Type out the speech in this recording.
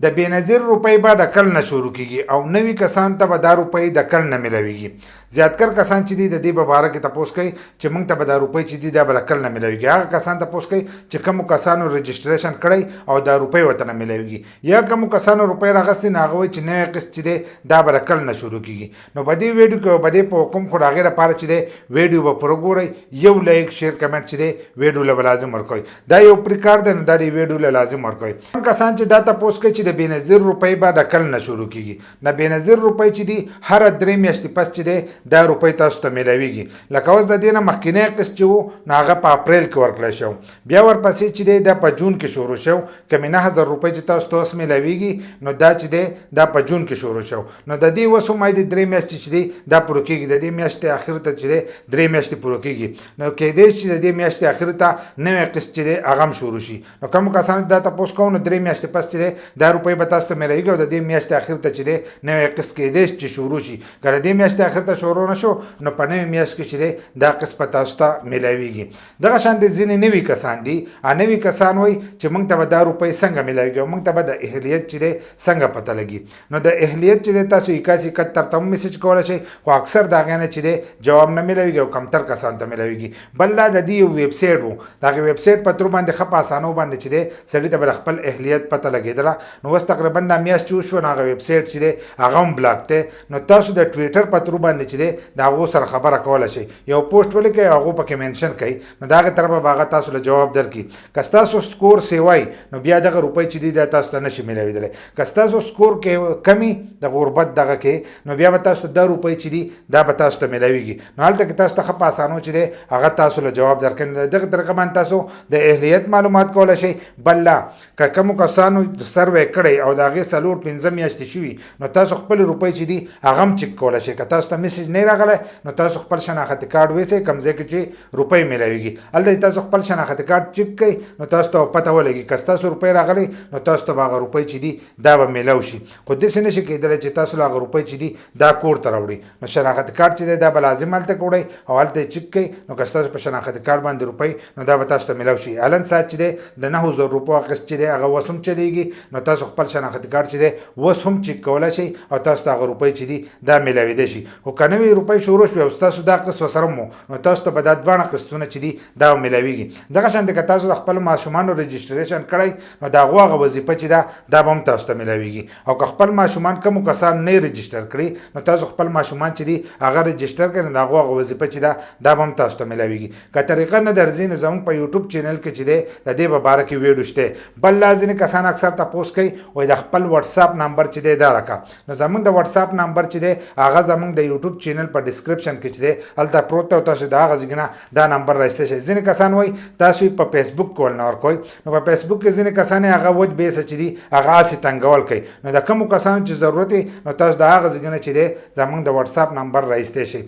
د بېنظیر روپۍ به د کل نه شروع کیږي او نوي کسانو ته به دا روپۍ د کل نه ملاویږي. زیاتکر کسان چې دي د دې په باره کې تپوس کوي چې موږ ته به دا روپۍ چې دي دا به د کل نه ملاویږي. هغه کسان تپوس کوي چې کومو کسانو رجسټریشن کړی او دا روپۍ ورته نه ملاویږي یا کومو کسانو روپۍ راغستې نو هغه وایي چې نوی قسط چې دی دا به د کل نه شروع کیږي. نو په دې ویډیو کې به دې په حکم خو د هغې لپاره چې دی ویډیو به پوره ګورئ، یو لایک شیر کمنټ چې دی ویډیو له به لازم ورکوئ. دا یو پرې کار دی نو دا د ویډیو له لازم ورکوئ. کوم کسان چې دا تپوس کوي چې د بېنظیر روپۍ به د کل نه شروع کیږي، د بېنظیر روپۍ چې دي هره 3 میاشتې پس چې دی دا روپۍ تاسو ته ملاویږي. لکه اوس د دې نه مخکینی قسط چې و نو هغه په اپریل کې ورکړی شو، بیا ورپسې چې دی دا په جون کې شروع شو. کمې 9000 روپۍ چې تاسو ته اوس ملاویږي نو دا چې دی دا په جون کې شروع شو. نو د دې اوس هم د 3 میاشتې چې دی دا پوره کېږي، د دې میاشتې اخر ته چې دی 3 میاشتې پوره کېږي. نو کېدای چې د دې میاشتې اخر ته نوی قسط چې دی هغه هم شروع شي. نو کوم کسان دا تپوس کوو نو 3 میاشتې پس چې دی دا روپۍ به تاسو ته ملاویږي او د دې میاشتې اخر ته چې دی نوی قسط کېدای چې شروع شي. که د دې میاشتې اخر ته شروع نه شو نو په نوې میاشت کې چې دی دا قسط به تاسو ته ملاویږي. دغه شان د ځینې نوي کسان دي، نوي کسان وایي چې موږ ته به دا روپۍ څنګه ملاویږي او موږ ته به د اهلیت چې دی څنګه پته لګي. نو د اهلیت چې دی تاسو 8171 ته هم میسج کولی شئ، خو اکثر د هغې نه چې دی جواب نه ملاویږي او کمتر کسانو ته ملاویږي. بل دا د دې یو ویب سایټ و، د هغې ویب سایټ په ترو باندې ښه په اسانو باندې چې دی سړي ته به د خپل اهلیت پته لګېدله. نو اوس تقریبا دا میاشت چې وشوه نو هغه ویب سایټ چې دی هغه هم بلاک دی. نو تاسو د ټویټر په ترو باندې چې دی د هغو سره خبره کولی شئ، یو پوسټ ولیکئ او هغو پکې منشن کوئ، نو د هغې طرفه به هغه تاسو له جواب درکړي. که ستاسو سکور سیوای نو بیا دغه روپۍ چې دی دا تاسو ته نشي ملاوېدلی. که ستاسو سکور کې کمی د غربت دغه کې نو بیا به تاسو ته دا روپۍ چې دي دا به تاسو ته ملاویږي. نو هلته کې تاسو ته ښه په اسانو چې دی هغه تاسو له جواب درکوي. دغه طریقه باندې تاسو د اهلیت معلومات کولی شئ. بل لا که کومو کسانو سروې کړی او د هغې 4-5 میاشتې شوي نو تاسو خپل روپۍ چې دي هغه هم چک کولی شئ. که تاسو ته میسج نه راغلی نو تاسو خپل شناختي کارت ویسئ کوم ځای کې چې روپۍ ملاویږي، هلته تاسو خپل شناختي کارت چک کړئ نو تاسو ته پته ولګي. که ستاسو روپۍ راغلی نو تاسو ته به هغه روپۍ چې دي دا به میلاو شي. خو داسې نشي کېدلی چې تاسو له هغه روپۍ چې دي دا کور ته راوړئ. نو شناختي کارت چې دی دا به لازم هلته وړئ او هلته یې چک کړئ. نو که ستاسو په شناختي کارت باندې روپۍ نو دا به تاسو ته میلاو شي. حالا ساعت چې دی د 9000 روپو قسط چې دی هغه اوس هم چلیږي. نو تاسو خپل شناختي کارت چې دی اوس هم چک کولی شئ او تاسو ته هغه روپۍ چې دي دا میلاوېدی شي. خو که نوې روپۍ شروع شوې او ستاسو دا قسط ورسره مو نو تاسو ته به دا دواړه قسطونه چې دي دا ملاویږي. دغه شان که تاسو د خپلو ماشومانو رجسټریشن کړی نو د هغو هغه وظیفه چې ده دا به هم تاسو ته ملاویږي. او که خپل ماشومان کومو کسان نه رجسټر کړي نو تاسو خپل ماشومان چې دي هغه رجسټر کړئ نو د هغو هغه وظیفه چې ده دا به هم تاسو ته ملاویږي. که طریقه نه درځي نو زموږ په یوټیوب چینل کې چې دی د دې په باره کې ویډیو شته. بل لا ځینې کسان اکثر تپوس کوي وایي د خپل وټساپ نمبر چې دی دا راکړه. نو زموږ د وټساپ نمبر چې دی هغه زموږ د یوټیوب چینل په ډسکرپشن کې چې دی هلته پروت دی او تاسو د هغه ځای نه دا نمبر رایستی شئ. ځینې کسان وایي تاسو یې په فیسبوک کول نه ورکوئ. نو په فیسبوک کې ځینې کسان هغه وچ بیسه چې دي هغه هسې تنګول کوي. نو د کومو کسانو چې ضرورت نو تاسو د هغه ځای نه چې دی زموږ د وټساپ نمبر رایستی شئ.